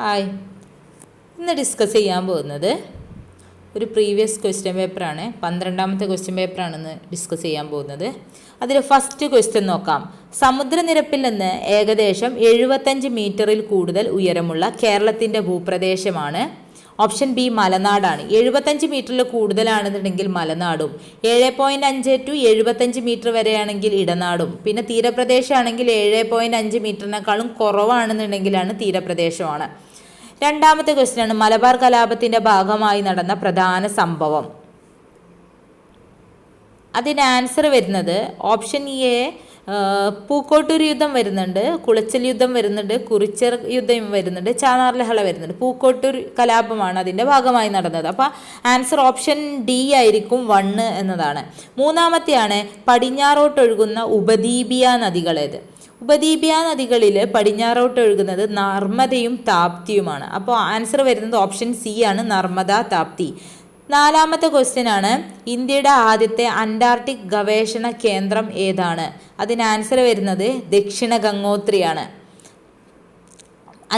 Hi, ഇന്ന് discuss ചെയ്യാൻ പോകുന്നത് ഒരു പ്രീവിയസ് ക്വസ്റ്റ്യൻ പേപ്പറാണ്. 12ാമത്തെ ക്വസ്റ്റ്യൻ പേപ്പറാണെന്ന് ഡിസ്കസ് ചെയ്യാൻ പോകുന്നത്. അതിൽ ഫസ്റ്റ് ക്വസ്റ്റ്യൻ നോക്കാം. സമുദ്രനിരപ്പിൽ നിന്ന് ഏകദേശം 75 മീറ്ററിൽ കൂടുതൽ ഉയരമുള്ള കേരളത്തിൻ്റെ ഭൂപ്രദേശമാണ്. Option B മലനാടാണ്. 75 മീറ്ററിൽ കൂടുതലാണെന്നുണ്ടെങ്കിൽ മലനാടും, 7.5 to 75 മീറ്റർ വരെയാണെങ്കിൽ ഇടനാടും, പിന്നെ തീരപ്രദേശമാണെങ്കിൽ 7.5 മീറ്ററിനേക്കാളും കുറവാണെന്നുണ്ടെങ്കിലാണ് തീരപ്രദേശമാണ്. രണ്ടാമത്തെ ക്വസ്റ്റ്യൻ ആണ്, മലബാർ കലാപത്തിൻ്റെ ഭാഗമായി നടന്ന പ്രധാന സംഭവം. അതിന് ആൻസർ വരുന്നത് ഓപ്ഷൻ എ പൂക്കോട്ടൂർ യുദ്ധം വരുന്നുണ്ട്, കുളച്ചൽ യുദ്ധം വരുന്നുണ്ട്, കുറിച്യർ യുദ്ധം വരുന്നുണ്ട്, ചാന്നാർ ലഹള വരുന്നുണ്ട്. പൂക്കോട്ടൂർ കലാപമാണ് അതിൻ്റെ ഭാഗമായി നടന്നത്. അപ്പോൾ ആൻസർ ഓപ്ഷൻ ഡി ആയിരിക്കും 1 എന്നതാണ്. മൂന്നാമത്തെയാണ്, പടിഞ്ഞാറോട്ടൊഴുകുന്ന ഉപദ്വീപീയ നദികളേത്? ഉപദ്വീപീയ നദികളിൽ പടിഞ്ഞാറോട്ട് ഒഴുകുന്നത് നർമ്മദയും താപ്തിയുമാണ്. അപ്പോൾ ആൻസർ വരുന്നത് ഓപ്ഷൻ സി ആണ്, നർമ്മദ താപ്തി. നാലാമത്തെ ക്വസ്റ്റ്യൻ ആണ്, ഇന്ത്യയുടെ ആദ്യത്തെ അന്റാർട്ടിക് ഗവേഷണ കേന്ദ്രം ഏതാണ്? അതിന് ആൻസർ വരുന്നത് ദക്ഷിണ ഗംഗോത്രിയാണ്.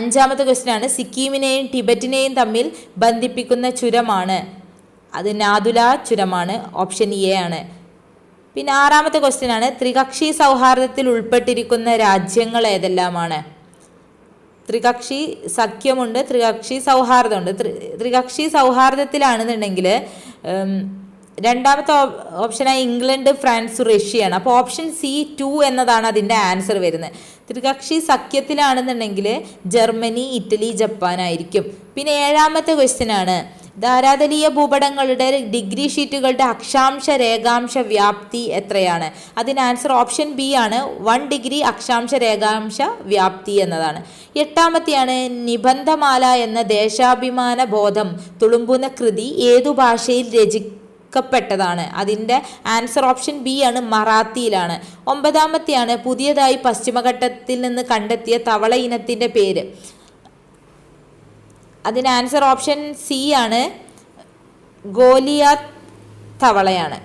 അഞ്ചാമത്തെ ക്വസ്റ്റ്യൻ ആണ്, സിക്കിമിനെയും ടിബറ്റിനെയും തമ്മിൽ ബന്ധിപ്പിക്കുന്ന ചുരമാണ്. അത് നാഥുല ചുരമാണ്. ഓപ്ഷൻ എ ആണ്. പിന്നെ ആറാമത്തെ ക്വസ്റ്റ്യൻ ആണ്, ത്രികക്ഷി സൗഹാർദ്ദത്തിൽ ഉൾപ്പെട്ടിരിക്കുന്ന രാജ്യങ്ങൾ ഏതെല്ലാമാണ്? ത്രികക്ഷി സഖ്യമുണ്ട്, ത്രികക്ഷി സൗഹാർദ്ദമുണ്ട്. ത്രികക്ഷി സൗഹാർദ്ദത്തിലാണെന്നുണ്ടെങ്കിൽ രണ്ടാമത്തെ ഓപ്ഷനായി ഇംഗ്ലണ്ട്, ഫ്രാൻസ്, റഷ്യയാണ്. അപ്പോൾ ഓപ്ഷൻ സി 2 എന്നതാണ് അതിൻ്റെ ആൻസർ വരുന്നത്. ത്രികക്ഷി സഖ്യത്തിലാണെന്നുണ്ടെങ്കിൽ ജർമ്മനി, ഇറ്റലി, ജപ്പാനായിരിക്കും. പിന്നെ ഏഴാമത്തെ ക്വസ്റ്റ്യൻ ആണ്, ധാരാതലീയ ഭൂപടങ്ങളുടെ ഡിഗ്രി ഷീറ്റുകളുടെ അക്ഷാംശ രേഖാംശ വ്യാപ്തി എത്രയാണ്? അതിന് ആൻസർ ഓപ്ഷൻ ബി ആണ്, 1 ഡിഗ്രി അക്ഷാംശ രേഖാംശ വ്യാപ്തി എന്നതാണ്. എട്ടാമത്തെയാണ്, നിബന്ധമാല എന്ന ദേശാഭിമാന ബോധം തുളുമ്പുന്ന കൃതി ഏതു ഭാഷയിൽ രചിക്കപ്പെട്ടതാണ്? അതിൻ്റെ ആൻസർ ഓപ്ഷൻ ബി ആണ്, മറാത്തിയിലാണ്. ഒമ്പതാമത്തെയാണ്, പുതിയതായി പശ്ചിമഘട്ടത്തിൽ നിന്ന് കണ്ടെത്തിയ തവള ഇനത്തിൻ്റെ പേര്? അതിന് ആൻസർ ഓപ്ഷൻ സി ആണ്, ഗോലിയാത്ത് തവളയാണ്.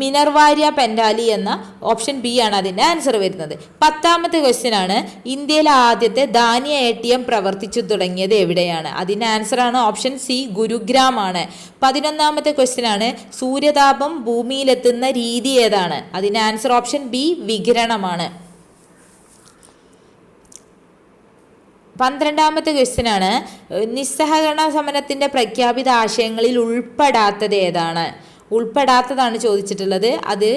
മിനർവാരിയ പെൻഡാലി എന്ന ഓപ്ഷൻ ബി ആണ് അതിൻ്റെ ആൻസർ വരുന്നത്. പത്താമത്തെ ക്വസ്റ്റ്യൻ ആണ്, ഇന്ത്യയിലെ ആദ്യത്തെ ധാന്യ ATM പ്രവർത്തിച്ചു തുടങ്ങിയത് എവിടെയാണ്? അതിൻ്റെ ആൻസർ ആണ് ഓപ്ഷൻ സി, ഗുരുഗ്രാം ആണ്. 11ാമത്തെ ക്വസ്റ്റ്യൻ ആണ്, സൂര്യതാപം ഭൂമിയിലെത്തുന്ന രീതി ഏതാണ്? അതിൻ്റെ ആൻസർ ഓപ്ഷൻ ബി, വികിരണമാണ്. 12ാമത്തെ ക്വസ്റ്റ്യൻ ആണ്, നിസ്സഹകരണ സമരത്തിൻ്റെ പ്രഖ്യാപിത ആശയങ്ങളിൽ ഉൾപ്പെടാത്തത് ഏതാണ്? ഉൾപ്പെടാത്തതാണ് ചോദിച്ചിട്ടുള്ളത്. അത്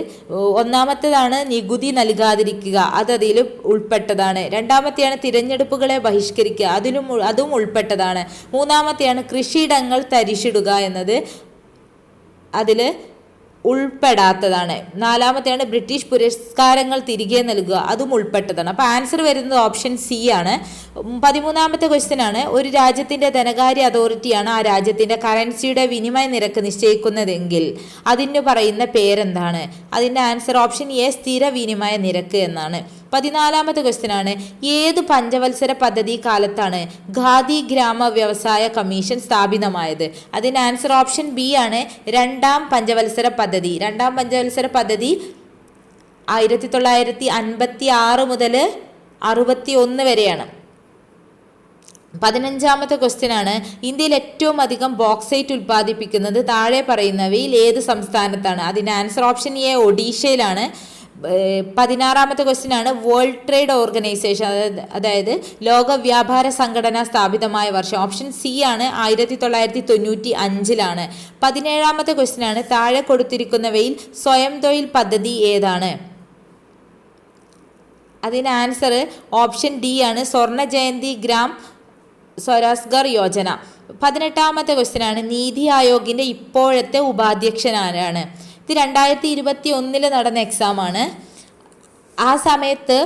ഒന്നാമത്തേതാണ് നികുതി നൽകാതിരിക്കുക, അതിൽ ഉൾപ്പെട്ടതാണ്. രണ്ടാമത്തെയാണ് തിരഞ്ഞെടുപ്പുകളെ ബഹിഷ്കരിക്കുക, അതും ഉൾപ്പെട്ടതാണ്. മൂന്നാമത്തെയാണ് കൃഷിയിടങ്ങൾ തരിശിടുക എന്നത് അതിൽ ഉൾപ്പെടാത്തതാണ്. നാലാമത്തെയാണ് ബ്രിട്ടീഷ് പുരസ്കാരങ്ങൾ തിരികെ നൽകുക, അതും ഉൾപ്പെട്ടതാണ്. അപ്പോൾ ആൻസർ വരുന്നത് ഓപ്ഷൻ സി ആണ്. 13ാമത്തെ ക്വസ്റ്റ്യൻ ആണ്, ഒരു രാജ്യത്തിൻ്റെ ധനകാര്യ അതോറിറ്റിയാണ് ആ രാജ്യത്തിൻ്റെ കറൻസിയുടെ വിനിമയ നിരക്ക് നിശ്ചയിക്കുന്നതെങ്കിൽ അതിന് പറയുന്ന പേരെന്താണ്? അതിൻ്റെ ആൻസർ ഓപ്ഷൻ എ, സ്ഥിര വിനിമയ നിരക്ക് എന്നാണ്. 14ാമത്തെ ക്വസ്റ്റ്യൻ ആണ്, ഏത് പഞ്ചവത്സര പദ്ധതി കാലത്താണ് ഖാദി ഗ്രാമ വ്യവസായ കമ്മീഷൻ സ്ഥാപിതമായത്? അതിന് ആൻസർ ഓപ്ഷൻ ബി ആണ്, രണ്ടാം പഞ്ചവത്സര പദ്ധതി. രണ്ടാം പഞ്ചവത്സര പദ്ധതി 1956 മുതൽ 61 വരെയാണ്. 15ാമത്തെ ക്വസ്റ്റ്യൻ ആണ്, ഇന്ത്യയിൽ ഏറ്റവും അധികം ബോക്സൈറ്റ് ഉൽപ്പാദിപ്പിക്കുന്നത് താഴെ പറയുന്നവയിൽ ഏത് സംസ്ഥാനത്താണ്? അതിൻ്റെ ആൻസർ ഓപ്ഷൻ എ, ഒഡീഷയിലാണ്. 16ാമത്തെ ക്വസ്റ്റ്യൻ ആണ്, വേൾഡ് ട്രേഡ് ഓർഗനൈസേഷൻ അതായത് ലോക വ്യാപാര സംഘടന സ്ഥാപിതമായ വർഷം? ഓപ്ഷൻ സി ആണ്, 1995-ലാണ്. 17ാമത്തെ ക്വസ്റ്റ്യൻ ആണ്, താഴെ കൊടുത്തിരിക്കുന്നവയിൽ സ്വയം തൊഴിൽ പദ്ധതി ഏതാണ്? അതിന് ആൻസർ ഓപ്ഷൻ ഡി ആണ്, സ്വർണ്ണ ജയന്തി ഗ്രാം സ്വരോസ്ഗാർ യോജന. 18ാമത്തെ ക്വസ്റ്റ്യൻ ആണ്, നീതി ആയോഗിൻ്റെ ഇപ്പോഴത്തെ ഉപാധ്യക്ഷൻ ആരാണ്? ഇത് 2021 നടന്ന എക്സാമാണ്. ആ സമയത്ത്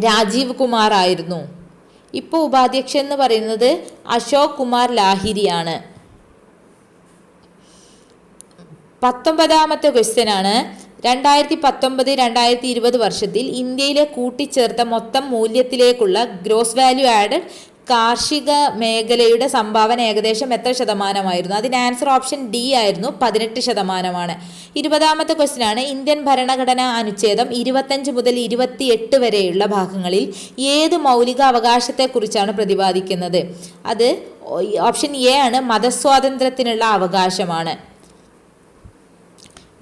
രാജീവ് കുമാർ ആയിരുന്നു. ഇപ്പോൾ ഉപാധ്യക്ഷൻ എന്ന് പറയുന്നത് അശോക് കുമാർ ലാഹിരിയാണ്. 19ാമത്തെ ക്വസ്റ്റ്യൻ ആണ്, 2019-2020 വർഷത്തിൽ ഇന്ത്യയിലെ കൂട്ടിച്ചേർത്ത മൊത്തം മൂല്യത്തിലേക്കുള്ള ഗ്രോസ് വാല്യൂ ആഡഡ് കാർഷിക മേഖലയുടെ സംഭാവന ഏകദേശം എത്ര ശതമാനമായിരുന്നു? അതിന് ആൻസർ ഓപ്ഷൻ ഡി ആയിരുന്നു, 18%. 20ാമത്തെ ക്വസ്റ്റ്യൻ ആണ്, ഇന്ത്യൻ ഭരണഘടനാ അനുച്ഛേദം 25 മുതൽ 28 വരെയുള്ള ഭാഗങ്ങളിൽ ഏത് മൗലിക അവകാശത്തെക്കുറിച്ചാണ് പ്രതിപാദിക്കുന്നത്? അത് ഓപ്ഷൻ എ ആണ്, മതസ്വാതന്ത്ര്യത്തിനുള്ള അവകാശമാണ്.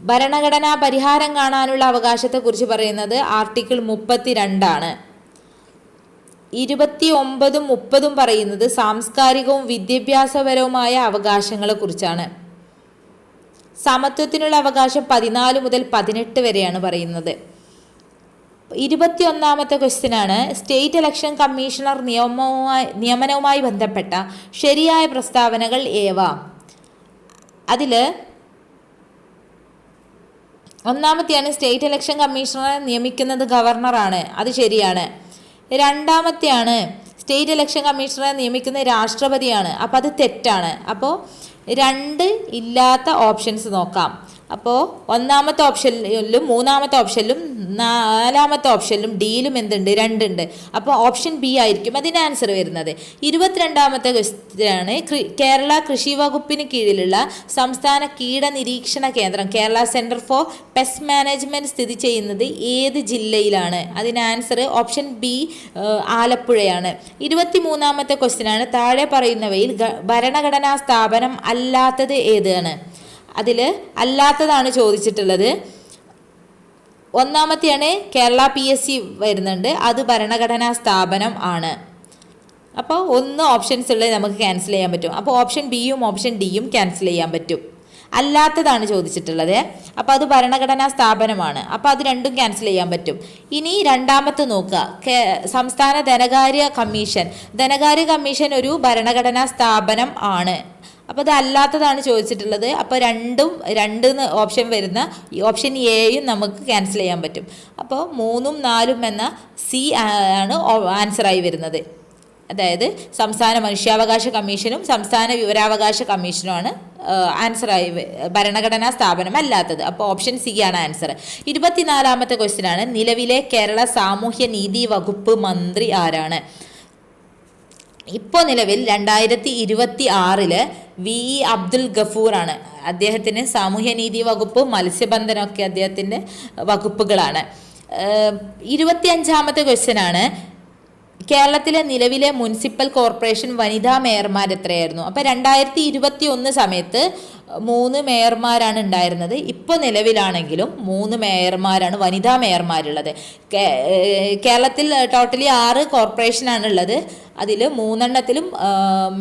ഭരണഘടനാ പരിഹാരം കാണാനുള്ള അവകാശത്തെക്കുറിച്ച് പറയുന്നത് ആർട്ടിക്കിൾ 32 ആണ്. 29ഉം 30ഉം പറയുന്നത് സാംസ്കാരികവും വിദ്യാഭ്യാസപരവുമായ അവകാശങ്ങളെ കുറിച്ചാണ്. സമത്വത്തിനുള്ള അവകാശം 14 മുതൽ 18 വരെയാണ് പറയുന്നത്. 21ാമത്തെ ക്വസ്റ്റ്യൻ ആണ്, സ്റ്റേറ്റ് ഇലക്ഷൻ കമ്മീഷണർ നിയമനവുമായി ബന്ധപ്പെട്ട ശരിയായ പ്രസ്താവനകൾ ഏവ? അതിൽ ഒന്നാമത്തെയാണ്, സ്റ്റേറ്റ് ഇലക്ഷൻ കമ്മീഷണറെ നിയമിക്കുന്നത് ഗവർണറാണ്. അത് ശരിയാണ്. രണ്ടാമത്തെയാണ്, സ്റ്റേറ്റ് ഇലക്ഷൻ കമ്മീഷണറെ നിയമിക്കുന്നത് രാഷ്ട്രപതിയാണ്. അപ്പോൾ അത് തെറ്റാണ്. അപ്പോൾ 2 ഇല്ലാത്ത ഓപ്ഷൻസ് നോക്കാം. അപ്പോൾ ഒന്നാമത്തെ ഓപ്ഷനിലും 3ാമത്തെ ഓപ്ഷനിലും 4ാമത്തെ ഓപ്ഷനിലും ഡിയിലും എന്തുണ്ട്? 2 ഉണ്ട്. അപ്പോൾ ഓപ്ഷൻ ബി ആയിരിക്കും അതിന് ആൻസർ വരുന്നത്. 22ാമത്തെ ക്വസ്റ്റ്യനാണ്, കേരള കൃഷി വകുപ്പിന് കീഴിലുള്ള സംസ്ഥാന കീട നിരീക്ഷണ കേന്ദ്രം Kerala centre for pest management സ്ഥിതി ചെയ്യുന്നത് ഏത് ജില്ലയിലാണ്? അതിന് ആൻസർ ഓപ്ഷൻ ബി, ആലപ്പുഴയാണ്. 23ാമത്തെ ക്വസ്റ്റ്യനാണ്, താഴെ പറയുന്നവയിൽ ഭരണഘടനാ സ്ഥാപനം അല്ലാത്തത് ഏതാണ്? അതിൽ അല്ലാത്തതാണ് ചോദിച്ചിട്ടുള്ളത്. ഒന്നാമത്തെയാണ് കേരള PSC വരുന്നുണ്ട്, അത് ഭരണഘടനാ സ്ഥാപനം ആണ്. അപ്പോൾ 1 ഓപ്ഷൻസ് ഉള്ളത് നമുക്ക് ക്യാൻസൽ ചെയ്യാൻ പറ്റും. അപ്പോൾ ഓപ്ഷൻ ബിയും ഓപ്ഷൻ ഡിയും ക്യാൻസൽ ചെയ്യാൻ പറ്റും. അല്ലാത്തതാണ് ചോദിച്ചിട്ടുള്ളത്, അപ്പോൾ അത് ഭരണഘടനാ സ്ഥാപനമാണ്. അപ്പോൾ അത് 2ഉം ക്യാൻസൽ ചെയ്യാൻ പറ്റും. ഇനി രണ്ടാമത്തെ നോക്കുക, സംസ്ഥാന ധനകാര്യ കമ്മീഷൻ ഒരു ഭരണഘടനാ സ്ഥാപനം ആണ്. അപ്പോൾ അത് അല്ലാത്തതാണ് ചോദിച്ചിട്ടുള്ളത്. അപ്പോൾ 2 ഓപ്ഷൻ വരുന്ന ഓപ്ഷൻ എയും നമുക്ക് ക്യാൻസൽ ചെയ്യാൻ പറ്റും. അപ്പോൾ 3ഉം 4ഉം എന്ന സി ആണ് ആൻസറായി വരുന്നത്. അതായത് സംസ്ഥാന മനുഷ്യാവകാശ കമ്മീഷനും സംസ്ഥാന വിവരാവകാശ കമ്മീഷനുമാണ് ആൻസറായി ഭരണഘടനാ സ്ഥാപനം അല്ലാത്തത്. അപ്പോൾ ഓപ്ഷൻ സി ആണ് ആൻസർ. 24ാമത്തെ ക്വസ്റ്റ്യനാണ്, നിലവിലെ കേരള സാമൂഹ്യ നീതി വകുപ്പ് മന്ത്രി ആരാണ്? ഇപ്പോൾ നിലവിൽ 2026 VE അബ്ദുൽ ഗഫൂറാണ്. അദ്ദേഹത്തിന് സാമൂഹ്യനീതി വകുപ്പ്, മത്സ്യബന്ധനമൊക്കെ അദ്ദേഹത്തിൻ്റെ വകുപ്പുകളാണ്. 25ാമത്തെ ക്വസ്റ്റ്യനാണ്, കേരളത്തിലെ നിലവിലെ മുനിസിപ്പൽ കോർപ്പറേഷൻ വനിതാ മേയർമാർ എത്രയായിരുന്നു? അപ്പോൾ 2021 സമയത്ത് 3 മേയർമാരാണ് ഉണ്ടായിരുന്നത്. ഇപ്പോൾ നിലവിലാണെങ്കിലും 3 മേയർമാരാണ്, വനിതാ മേയർമാരുള്ളത്. കേരളത്തിൽ ടോട്ടലി 6 കോർപ്പറേഷനാണ് ഉള്ളത്. അതിൽ 3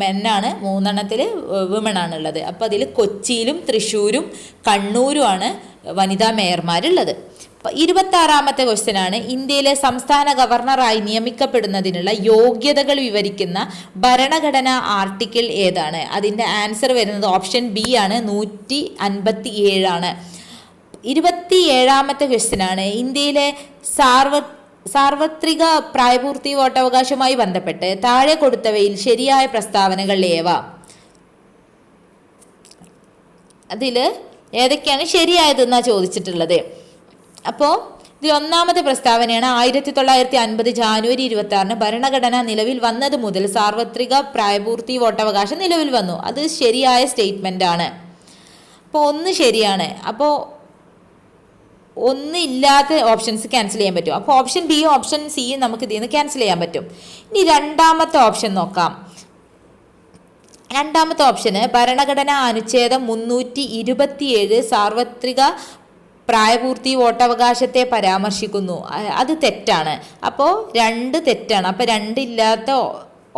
മെന്നാണ്, 3 വിമണാണുള്ളത്. അപ്പോൾ അതിൽ കൊച്ചിയിലും തൃശ്ശൂരും കണ്ണൂരുമാണ് വനിതാ മേയർമാരുള്ളത്. 26ാമത്തെ ക്വസ്റ്റ്യനാണ്, ഇന്ത്യയിലെ സംസ്ഥാന ഗവർണറായി നിയമിക്കപ്പെടുന്നതിനുള്ള യോഗ്യതകൾ വിവരിക്കുന്ന ഭരണഘടനാ ആർട്ടിക്കിൾ ഏതാണ്? അതിൻ്റെ ആൻസർ വരുന്നത് ഓപ്ഷൻ ബി ആണ്, 157 ആണ്. 27ാമത്തെ ക്വസ്റ്റ്യനാണ്, ഇന്ത്യയിലെ സാർവത്രിക പ്രായപൂർത്തി വോട്ടവകാശവുമായി ബന്ധപ്പെട്ട് താഴെ കൊടുത്തവയിൽ ശരിയായ പ്രസ്താവനകൾ ഏവ? അതിൽ ഏതൊക്കെയാണ് ശരിയായതെന്നാണ് ചോദിച്ചിട്ടുള്ളത്. അപ്പോൾ ഇതിൽ ഒന്നാമത്തെ പ്രസ്താവനയാണ്, 1950 ജാനുവരി 26 ഭരണഘടന നിലവിൽ വന്നത് മുതൽ സാർവത്രിക പ്രായപൂർത്തി വോട്ടവകാശം നിലവിൽ വന്നു. അത് ശരിയായ സ്റ്റേറ്റ്മെൻ്റ് ആണ്. അപ്പോൾ 1 ശരിയാണ്. അപ്പോൾ 1 ഇല്ലാത്ത ഓപ്ഷൻസ് ക്യാൻസൽ ചെയ്യാൻ പറ്റും. അപ്പോൾ ഓപ്ഷൻ ബിയും ഓപ്ഷൻ സിയും നമുക്ക് ഇതിൽ നിന്ന് ക്യാൻസൽ ചെയ്യാൻ പറ്റും. ഇനി രണ്ടാമത്തെ ഓപ്ഷൻ നോക്കാം. രണ്ടാമത്തെ ഓപ്ഷന് ഭരണഘടനാ അനുച്ഛേദം 327 സാർവത്രിക പ്രായപൂർത്തി വോട്ടവകാശത്തെ പരാമർശിക്കുന്നു. അത് തെറ്റാണ്. അപ്പോൾ 2 തെറ്റാണ്. അപ്പോൾ 2 ഇല്ലാത്ത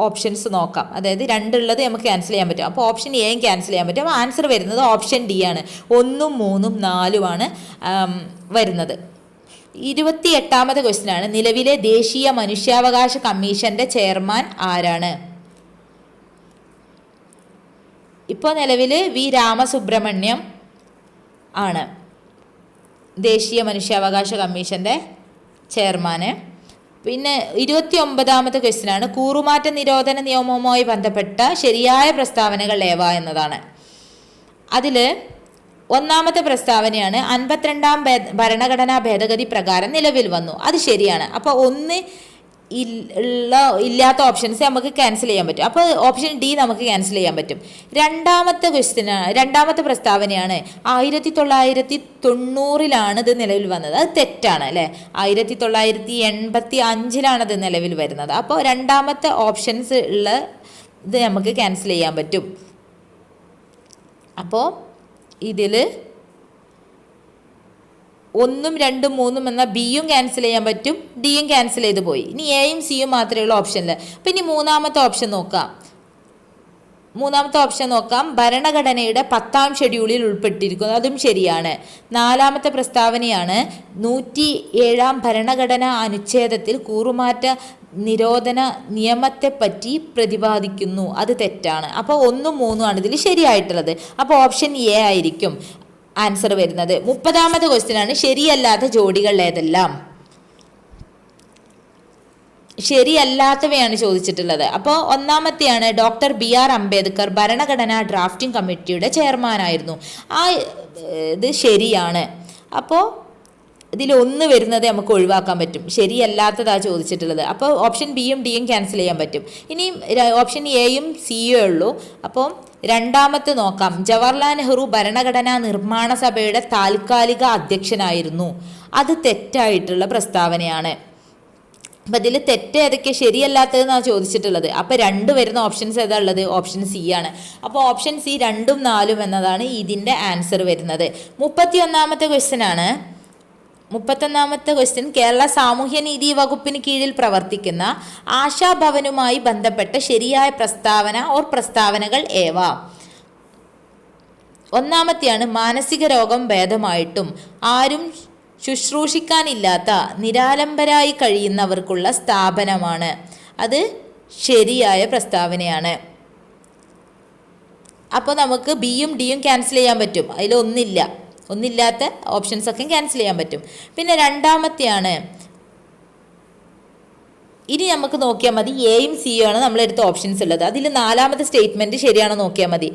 ഓപ്ഷൻസ് നോക്കാം. അതായത് 2 ഉള്ളത് നമുക്ക് ക്യാൻസൽ ചെയ്യാൻ പറ്റും. അപ്പോൾ ഓപ്ഷൻ എയും ക്യാൻസൽ ചെയ്യാൻ പറ്റും. അപ്പോൾ ആൻസർ വരുന്നത് ഓപ്ഷൻ ഡി ആണ്. 1ഉം 3ഉം 4ഉം ആണ് വരുന്നത്. 28ാമത്തെ ക്വസ്റ്റ്യനാണ്, നിലവിലെ ദേശീയ മനുഷ്യാവകാശ കമ്മീഷന്റെ ചെയർമാൻ ആരാണ്? ഇപ്പോൾ നിലവിൽ വി രാമസുബ്രഹ്മണ്യം ആണ് ദേശീയ മനുഷ്യാവകാശ കമ്മീഷൻ്റെ ചെയർമാന്. പിന്നെ 29ാമത്തെ ക്വസ്റ്റ്യനാണ്, കൂറുമാറ്റ നിരോധന നിയമവുമായി ബന്ധപ്പെട്ട ശരിയായ പ്രസ്താവനകൾ ഏവ എന്നതാണ്. അതിൽ ഒന്നാമത്തെ പ്രസ്താവനയാണ്, 52ാം ഭരണഘടനാ ഭേദഗതി പ്രകാരം നിലവിൽ വന്നു. അത് ശരിയാണ്. അപ്പോൾ 1 ഇല്ലാത്ത ഓപ്ഷൻസ് നമുക്ക് ക്യാൻസൽ ചെയ്യാൻ പറ്റും. അപ്പോൾ ഓപ്ഷൻ ഡി നമുക്ക് ക്യാൻസൽ ചെയ്യാൻ പറ്റും. രണ്ടാമത്തെ പ്രസ്താവനയാണ് 1990 ഇത് നിലവിൽ വന്നത്. അത് തെറ്റാണ് അല്ലേ. 1985 ഇത് നിലവിൽ വരുന്നത്. അപ്പോൾ രണ്ടാമത്തെ ഓപ്ഷൻസ് ഉള്ള ഇത് നമുക്ക് ക്യാൻസൽ ചെയ്യാൻ പറ്റും. അപ്പോൾ ഇതിൽ 1, 2, 3 എന്ന ബിയും ക്യാൻസൽ ചെയ്യാൻ പറ്റും, ഡിയും ക്യാൻസൽ ചെയ്ത് പോയി. ഇനി എയും സിയും മാത്രമേ ഉള്ളൂ ഓപ്ഷനിൽ. അപ്പം ഇനി മൂന്നാമത്തെ ഓപ്ഷൻ നോക്കാം. ഭരണഘടനയുടെ 10ാം ഷെഡ്യൂളിൽ ഉൾപ്പെട്ടിരിക്കുന്നു. അതും ശരിയാണ്. 4ാമത്തെ പ്രസ്താവനയാണ് 107ാം ഭരണഘടനാ അനുച്ഛേദത്തിൽ കൂറുമാറ്റ നിരോധന നിയമത്തെപ്പറ്റി പ്രതിപാദിക്കുന്നു. അത് തെറ്റാണ്. അപ്പോൾ 1, 3 ആണ് ഇതിൽ ശരിയായിട്ടുള്ളത്. അപ്പോൾ ഓപ്ഷൻ എ ആയിരിക്കും ആൻസർ വരുന്നത്. 30ാമത്തെ ക്വസ്റ്റ്യനാണ് ശരിയല്ലാത്ത ജോഡികൾ ഏതെല്ലാം. ശരിയല്ലാത്തവയാണ് ചോദിച്ചിട്ടുള്ളത്. അപ്പോൾ ഒന്നാമത്തെയാണ് ഡോക്ടർ BR അംബേദ്കർ ഭരണഘടനാ ഡ്രാഫ്റ്റിംഗ് കമ്മിറ്റിയുടെ ചെയർമാനായിരുന്നു. ഇത് ശരിയാണ്. അപ്പോൾ ഇതിൽ 1 വരുന്നത് നമുക്ക് ഒഴിവാക്കാൻ പറ്റും. ശരിയല്ലാത്തതാണ് ചോദിച്ചിട്ടുള്ളത്. അപ്പോൾ ഓപ്ഷൻ ബിയും ഡിയും ക്യാൻസൽ ചെയ്യാൻ പറ്റും. ഇനിയും ഓപ്ഷൻ എയും സിയും ഉള്ളൂ. അപ്പോൾ രണ്ടാമത്തെ നോക്കാം. ജവഹർലാൽ നെഹ്റു ഭരണഘടനാ നിർമ്മാണ സഭയുടെ താൽക്കാലിക അധ്യക്ഷനായിരുന്നു. അത് തെറ്റായിട്ടുള്ള പ്രസ്താവനയാണ്. അപ്പം ഇതിൽ തെറ്റ് ഏതൊക്കെ ശരിയല്ലാത്തതെന്നാണ് ചോദിച്ചിട്ടുള്ളത്. അപ്പം 2 വരുന്ന ഓപ്ഷൻസ് ഏതാ ഉള്ളത്? ഓപ്ഷൻ സി ആണ്. അപ്പോൾ ഓപ്ഷൻ സി 2ഉം 4ഉം എന്നതാണ് ഇതിൻ്റെ ആൻസർ വരുന്നത്. 31ാമത്തെ ക്വസ്റ്റ്യൻ കേരള സാമൂഹ്യനീതി വകുപ്പിന് കീഴിൽ പ്രവർത്തിക്കുന്ന ആശാഭവനുമായി ബന്ധപ്പെട്ട ശരിയായ പ്രസ്താവന ഓർ പ്രസ്താവനകൾ ഏവ. ഒന്നാമത്തെയാണ് മാനസിക രോഗം ഭേദമായിട്ടും ആരും ശുശ്രൂഷിക്കാനില്ലാത്ത നിരാലംബരായി കഴിയുന്നവർക്കുള്ള സ്ഥാപനമാണ്. അത് ശരിയായ പ്രസ്താവനയാണ്. അപ്പോൾ നമുക്ക് ബിയും ഡിയും ക്യാൻസൽ ചെയ്യാൻ പറ്റും. ഒന്നില്ലാത്ത ഓപ്ഷൻസൊക്കെ ക്യാൻസൽ ചെയ്യാൻ പറ്റും. പിന്നെ രണ്ടാമത്തെയാണ്, ഇനി നമുക്ക് നോക്കിയാൽ മതി എയും സിയും ആണ് നമ്മളെടുത്ത ഓപ്ഷൻസ് ഉള്ളത്. അതിൽ 4ാമത്തെ സ്റ്റേറ്റ്മെൻറ്റ് ശരിയാണോ നോക്കിയാൽ മതി.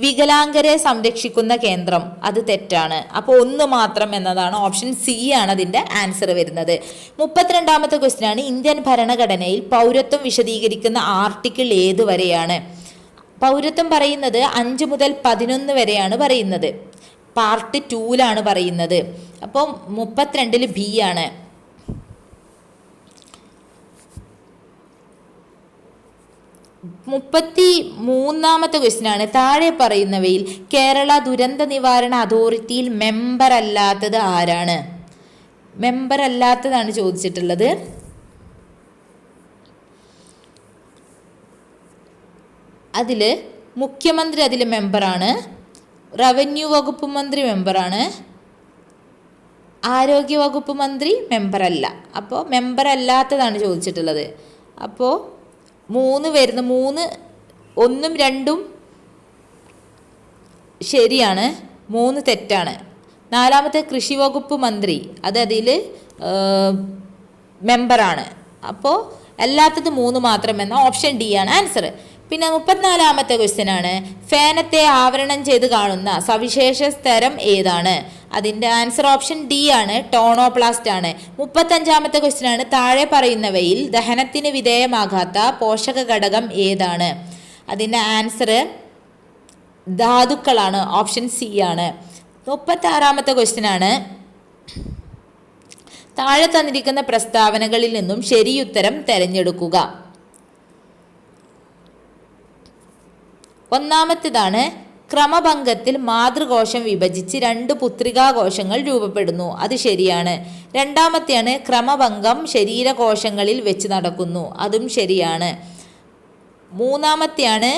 വികലാംഗരെ സംരക്ഷിക്കുന്ന കേന്ദ്രം, അത് തെറ്റാണ്. അപ്പോൾ 1 മാത്രം എന്നതാണ് ഓപ്ഷൻ സി ആണ് അതിൻ്റെ ആൻസർ വരുന്നത്. 32ാമത്തെ ക്വസ്റ്റ്യൻ ആണ് ഇന്ത്യൻ ഭരണഘടനയിൽ പൗരത്വം വിശദീകരിക്കുന്ന ആർട്ടിക്കിൾ ഏതുവരെയാണ്. പൗരത്വം പറയുന്നത് 5 മുതൽ 11 വരെയാണ് പറയുന്നത്. പാർട്ട് 2ലാണ് പറയുന്നത്. അപ്പോൾ 32 ബി ആണ്. 33ാമത്തെ ക്വസ്റ്റ്യൻ ആണ് താഴെ പറയുന്നവയിൽ കേരള ദുരന്ത നിവാരണ അതോറിറ്റിയിൽ മെമ്പർ അല്ലാത്തത് ആരാണ്. മെമ്പർ അല്ലാത്തതാണ് ചോദിച്ചിട്ടുള്ളത്. അതിൽ മുഖ്യമന്ത്രി അതിൽ മെമ്പറാണ്, റവന്യൂ വകുപ്പ് മന്ത്രി മെമ്പറാണ്, ആരോഗ്യ വകുപ്പ് മന്ത്രി മെമ്പറല്ല. അപ്പോൾ മെമ്പർ അല്ലാത്തതാണ് ചോദിച്ചിട്ടുള്ളത്. അപ്പോൾ 3 വരുന്ന 3, 1ഉം 2ഉം ശരിയാണ്, 3 തെറ്റാണ്. 4ാമത്തെ കൃഷി വകുപ്പ് മന്ത്രി അതിൽ മെമ്പറാണ്. അപ്പോൾ അല്ലാത്തത് 3 മാത്രം എന്ന ഓപ്ഷൻ ഡി ആണ് ആൻസർ. പിന്നെ 34ാമത്തെ ക്വസ്റ്റ്യൻ ആണ് ഫാനത്തെ ആവരണം ചെയ്ത് കാണുന്ന സവിശേഷ സ്തരം ഏതാണ്. അതിൻ്റെ ആൻസർ ഓപ്ഷൻ ഡി ആണ്, ടോണോപ്ലാസ്റ്റ് ആണ്. 35ാമത്തെ ക്വസ്റ്റ്യൻ ആണ് താഴെ പറയുന്നവയിൽ ദഹനത്തിന് വിധേയമാകാത്ത പോഷക ഘടകം ഏതാണ്. അതിൻ്റെ ആൻസർ ധാതുക്കളാണ്, ഓപ്ഷൻ സി ആണ്. 36ാമത്തെ ക്വസ്റ്റ്യൻ ആണ് താഴെ തന്നിരിക്കുന്ന പ്രസ്താവനകളിൽ നിന്നും ശരിയുത്തരം തിരഞ്ഞെടുക്കുക. ഒന്നാമത്തേതാണ് ക്രമഭംഗത്തിൽ മാതൃകോശം വിഭജിച്ച് 2 പുത്രികാകോശങ്ങൾ രൂപപ്പെടുന്നു. അത് ശരിയാണ്. രണ്ടാമത്തെയാണ് ക്രമഭംഗം ശരീരകോശങ്ങളിൽ വെച്ച് നടക്കുന്നു. അതും ശരിയാണ്. 3ാമത്തെയാണ്